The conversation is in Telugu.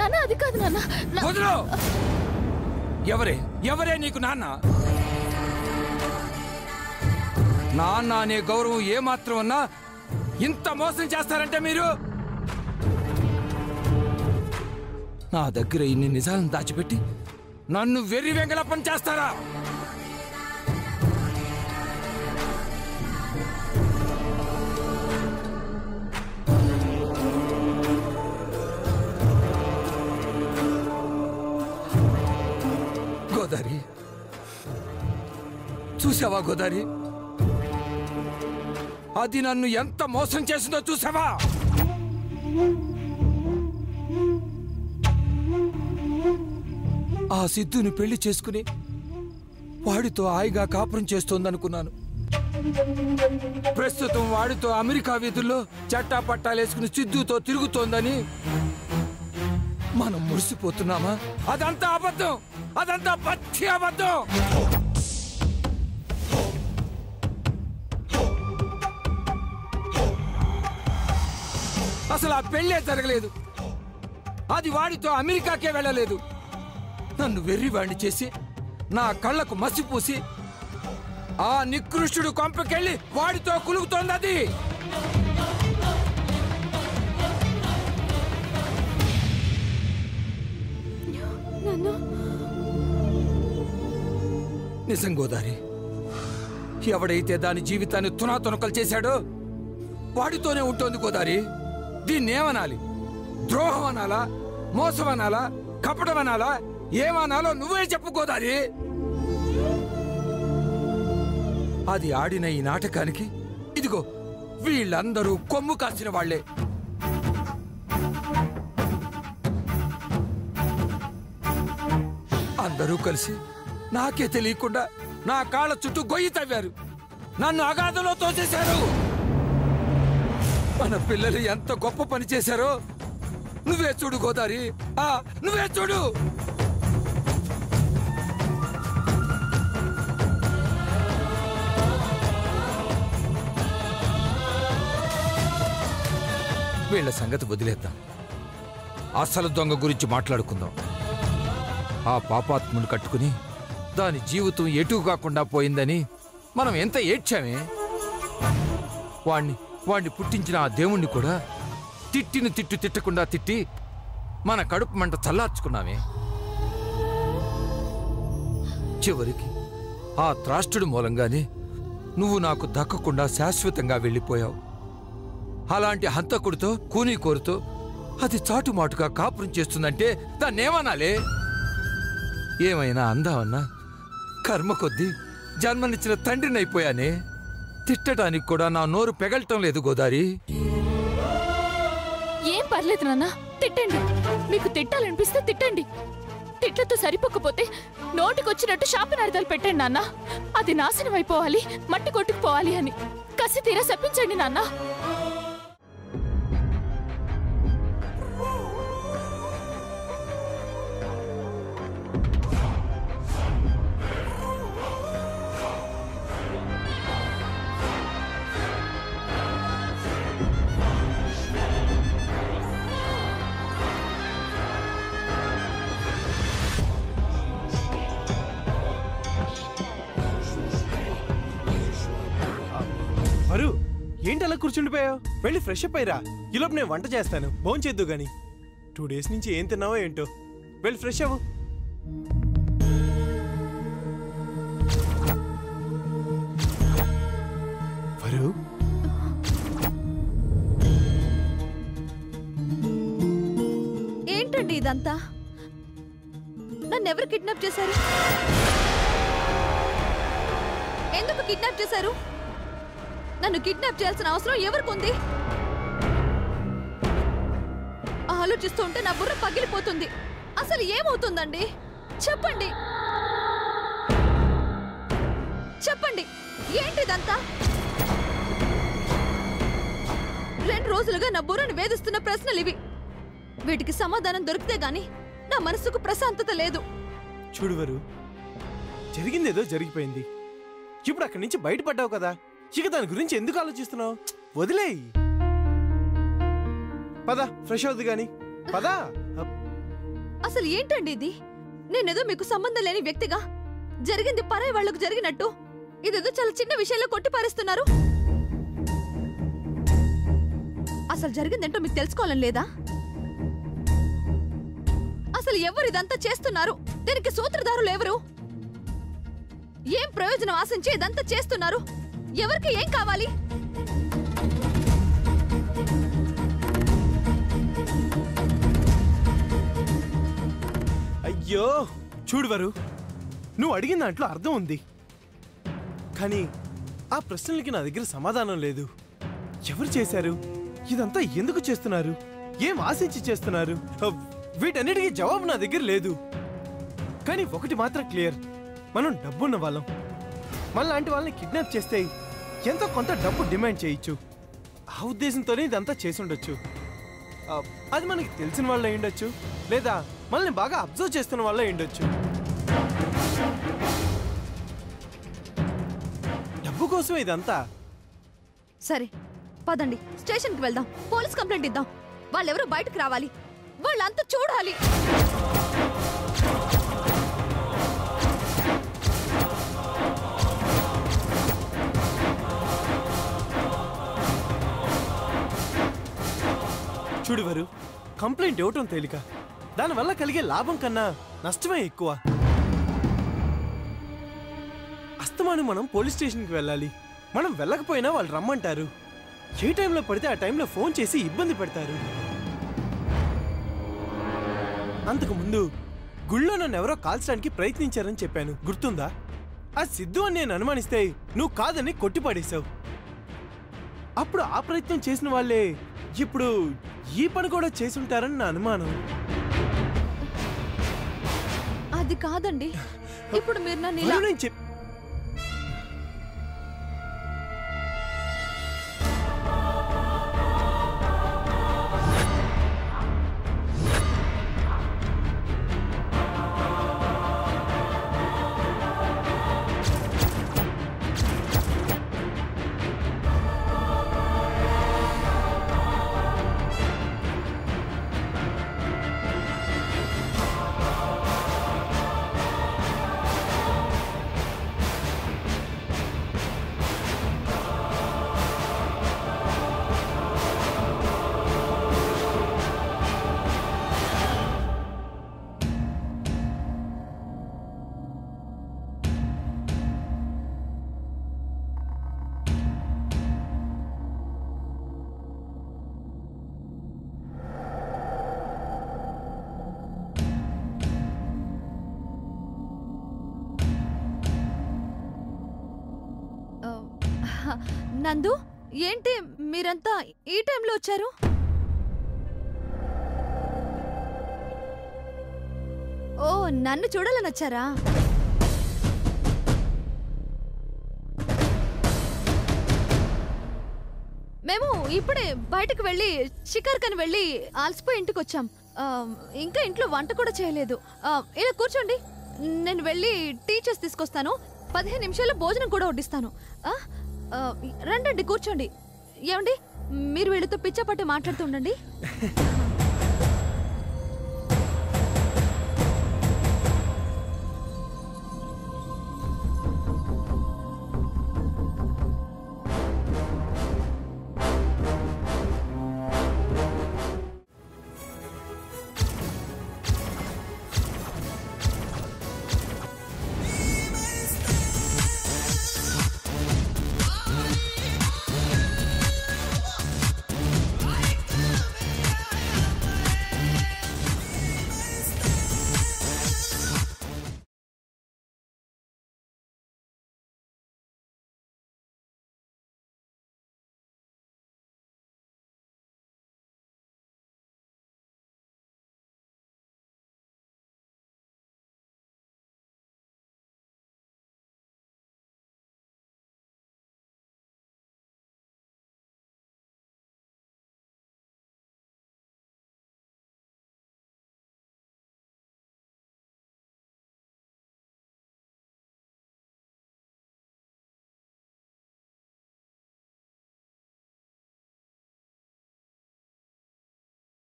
నాన్న అది కాదు నాన్న. వదలు. ఎవరే నీకు నాన్న? నాన్న అనే గౌరవం ఏమాత్రం ఉన్నా ఇంత మోసం చేస్తారంటే మీరు? నా దగ్గర ఇన్ని నిజాలను దాచిపెట్టి నన్ను వెర్రి వెంగళప్పని చేస్తారా? గోదారి, చూసావా గోదారి? అది నన్ను ఎంత మోసం చేసిందో చూసావా? ఆ సిద్ధుని పెళ్లి చేసుకుని వాడితో హాయిగా కాపురం చేస్తోందనుకున్నాను. ప్రస్తుతం వాడితో అమెరికా వీధుల్లో చట్టా పట్టాలేసుకుని సిద్ధుతో తిరుగుతోందని మనం మురిసిపోతున్నామా? అదంతా అబద్ధం, అదంతా పచ్చి అబద్ధం. అసలు ఆ పెళ్ళే జరగలేదు. అది వాడితో అమెరికాకే వెళ్ళలేదు. నన్ను వెర్రివాణ్ణి చేసి నా కళ్ళకు మసిపూసి ఆ నికృష్టుడు కొంపకెళ్ళి వాడితో కులుగుతోంది. అది నిజం గోదారి. ఎవడైతే దాని జీవితాన్ని తునాతునకలు చేశాడో వాడితోనే ఉంటుంది గోదారి. దీన్నేమనాలి? ద్రోహం అనాలా, మోసం అనాలా, కపటం అనాలా, ఏమనాలో నువ్వే చెప్పు గోదారి. అది ఆడిన ఈ నాటకానికి ఇదిగో వీళ్ళందరూ కొమ్ము కాసిన వాళ్లే. అందరూ కలిసి నాకే తెలియకుండా నా కాళ్ళ చుట్టూ గొయ్యి తవ్వారు, నన్ను అగాధంలో తోసేశారు. మన పిల్లలు ఎంత గొప్ప పని చేశారో నువ్వే చూడు గోదారి, నువ్వే చూడు. వీళ్ల సంగతి వదిలేద్దాం, అసలు దొంగ గురించి మాట్లాడుకుందాం. ఆ పాపాత్ముని కట్టుకుని దాని జీవితం ఎటు కాకుండా పోయిందని మనం ఎంత ఏడ్చామే. వాణ్ణి పుట్టించిన ఆ దేవుణ్ణి కూడా తిట్టిన తిట్టకుండా తిట్టి మన కడుపు మంట చల్లార్చుకున్నామే. చివరికి ఆ త్రాష్టుడి మూలంగానే నువ్వు నాకు దక్కకుండా శాశ్వతంగా వెళ్ళిపోయావు. అలాంటి హంతకుడితో కూనీ కోరుతో అది చాటుమాటుగా కాపురం చేస్తుందంటే దాన్నేమనాలే? ఏమైనా అందామన్నా కర్మ కొద్దీ జన్మనిచ్చిన తండ్రిని అయిపోయానే. తిట్టడానికి కూడా నా నోరు పెగలటం లేదు గోదారి. ఏం పర్లేదు నాన్న, తిట్టండి. మీకు తిట్టాలనిపిస్తే తిట్టండి. తిట్లతో సరిపోకపోతే నోటికొచ్చినట్టు శాపనార్థాలు పెట్టండి నాన్న. అది నాశనం అయిపోవాలి, మట్టి కొట్టుకుపోవాలి అని కసి తీరా శపించండి నాన్న. ఏంటి అలా కూర్చుండిపోయావు? వెళ్ళి ఫ్రెష్ అప్ అయ్యిరా. ఈలోపు నేను వంట చేస్తాను, భోజనం చేద్దు గాని. 2 days నుంచి ఏం తిన్నావో ఏంటో. వెళ్ళి ఫ్రెష్ అవ్వు. వరు, ఏంటండి ఇదంతా? నన్నెవరు కిడ్నాప్ చేశారు? ఎందుకు కిడ్నాప్ చేశారు? నన్ను కిడ్నాప్ చేయాల్సిన అవసరం ఎవరికుంది? ఆలోచిస్తుంటే నా బుర్ర పగిలిపోతుంది. అసలు ఏమవుతుందండి? చెప్పండి, చెప్పండి, ఏంటిదంతా? 2 రోజులుగా నా బుర్రను వేధిస్తున్న ప్రశ్నలు ఇవి. వీటికి సమాధానం దొరికితే గాని నా మనసుకు ప్రశాంతత లేదు. చూడువరు, జరిగిందేదో జరిగిపోయింది. ఇప్పుడు అక్కడి నుంచి బయటపడ్డావు కదా, ఇక దాని గురించి ఎందుకు ఆలోచిస్తున్నావు? వదిలేయి. పద, ఫ్రెష్ అవుద్ది గాని. పద. అసలు ఏంటండి ఇది? నేనేదో మీకు సంబంధం లేని వ్యక్తిగా జరిగింది పరాయి వాళ్లకు జరిగినట్టు ఇదేదో చాలా చిన్న విషయంలో కొట్టి పారేస్తున్నారు. అసలు జరిగిందేంటో మీకు తెలుసుకోవాలని లేదా? అసలు ఎవరు ఇదంతా చేస్తున్నారు? దీనికి సూత్రధారులు ఎవరు? ఏం ప్రయోజనం ఆశించి ఇదంతా చేస్తున్నారు? ఎవరికి ఏం కావాలి? అయ్యో చూడు వరు, నువ్వు అడిగిన దాంట్లో అర్థం ఉంది, కానీ ఆ ప్రశ్నలకి నా దగ్గర సమాధానం లేదు. ఎవరు చేశారు? ఇదంతా ఎందుకు చేస్తున్నారు? ఏం ఆశించి చేస్తున్నారు? వీటన్నిటికీ జవాబు నా దగ్గర లేదు. కానీ ఒకటి మాత్రం క్లియర్, మనం డబ్బున్న వాళ్ళం. మనలాంటి వాళ్ళని కిడ్నాప్ చేస్తే ఎంతో కొంత డబ్బు డిమాండ్ చేయొచ్చు. ఆ ఉద్దేశంతోనే ఇదంతా చేసి ఉండొచ్చు. అది మనకి తెలిసిన వాళ్ళు అయి ఉండొచ్చు, లేదా మనల్ని బాగా అబ్జర్వ్ చేస్తున్న వాళ్ళు అయి ఉండొచ్చు. డబ్బు కోసం ఇదంతా. సరే పదండి, స్టేషన్కి వెళ్దాం, పోలీస్ కంప్లైంట్ ఇద్దాం. వాళ్ళెవరో బయటకు రావాలి, వాళ్ళంతా చూడాలి. చూడువరు, కంప్లైంట్ ఇవ్వటం తేలిక, దానివల్ల కలిగే లాభం కన్నా నష్టమే ఎక్కువ. అస్తమాను మనం పోలీస్ స్టేషన్కి వెళ్ళాలి. మనం వెళ్ళకపోయినా వాళ్ళు రమ్మంటారు. ఏ టైంలో పడితే ఆ టైంలో ఫోన్ చేసి ఇబ్బంది పెడతారు. అంతకు ముందు గుళ్ళో నన్ను ఎవరో కాల్చడానికి ప్రయత్నించారని చెప్పాను, గుర్తుందా? ఆ సిద్ధు అని నేను అనుమానిస్తే నువ్వు కాదని కొట్టిపడేశావు. అప్పుడు ఆ ప్రయత్నం చేసిన వాళ్ళే ఇప్పుడు ఈ పని కూడా చేసుంటారని నా అనుమానం. అది కాదండి, ఇప్పుడు మీరు నన్ను ఇలా నందు, ఏంటి మీరంతా ఈ టైంలో వచ్చారు? ఓ, నన్ను చూడాలని వచ్చారా? మేము ఇప్పుడే బయటకు వెళ్ళి షికార్కని వెళ్ళి అలసిపోయి ఇంటికి వచ్చాం. ఇంకా ఇంట్లో వంట కూడా చేయలేదు. ఇలా కూర్చోండి, నేను వెళ్ళి టీ చేసి తీసుకొస్తాను. 15 నిమిషాల్లో భోజనం కూడా వడ్డిస్తాను. రండి కూర్చోండి. ఏమండి, మీరు వీళ్ళతో పిచ్చాపట్టి మాట్లాడుతూ ఉండండి.